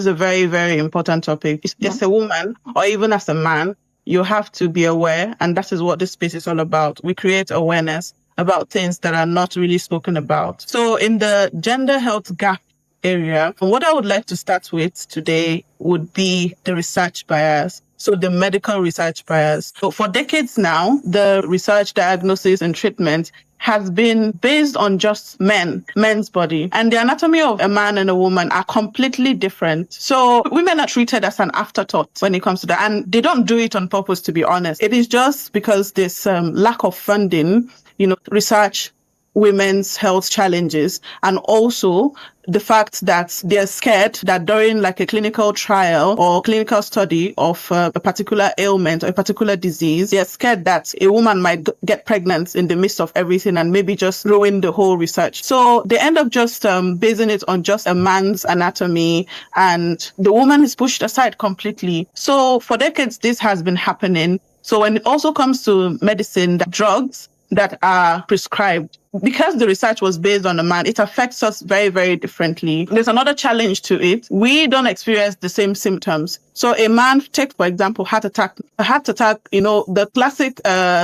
It's a very, very important topic. As a woman or even as a man, you have to be aware. And that is what this space is all about. We create awareness about things that are not really spoken about. So in the gender health gap area, what I would like to start with today would be the research bias. So the medical research bias. So for decades now, the research, diagnosis, and treatment has been based on just men's body. And the anatomy of a man and a woman are completely different. So women are treated as an afterthought when it comes to that. And they don't do it on purpose, to be honest. It is just because there's lack of funding, research women's health challenges, and also the fact that they're scared that during like a clinical trial or clinical study of a particular ailment or a particular disease, they're scared that a woman might get pregnant in the midst of everything and maybe just ruin the whole research. So they end up just basing it on just a man's anatomy, and the woman is pushed aside completely. So for decades, this has been happening. So when it also comes to medicine, the drugs that are prescribed, because the research was based on a man, it affects us very, very differently. There's another challenge to it. We don't experience the same symptoms. So a man, take, for example, heart attack, the classic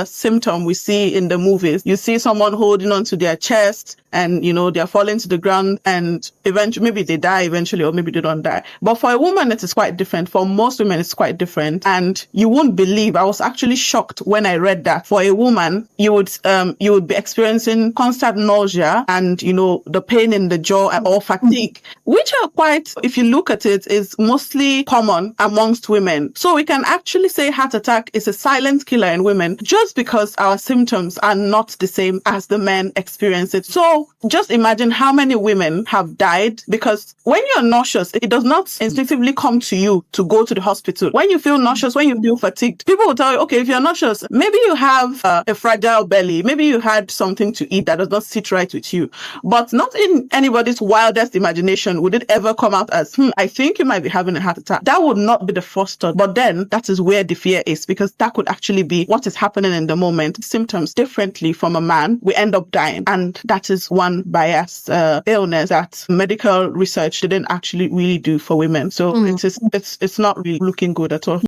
symptom we see in the movies. You see someone holding onto their chest and, they're falling to the ground and eventually, maybe they die eventually, or maybe they don't die. But for a woman, it is quite different. For most women, it's quite different. And you won't believe, I was actually shocked when I read that for a woman, you would be experiencing constant nausea and, the pain in the jaw or fatigue, which are quite, if you look at it, is mostly common amongst women. So we can actually say heart attack is a silent killer in women just because our symptoms are not the same as the men experience it. So just imagine how many women have died because when you're nauseous, it does not instinctively come to you to go to the hospital. When you feel nauseous, when you feel fatigued, people will tell you, okay, if you're nauseous, maybe you have a fragile belly, maybe you had something to eat that does not sit right with you. But not in anybody's wildest imagination would it ever come out as, I think you might be having a heart attack. That would not be the first thought. But then that is where the fear is, because that could actually be what is happening in the moment. Symptoms differently from a man, we end up dying. And that is one bias illness that medical research didn't actually really do for women. So it's not really looking good at all.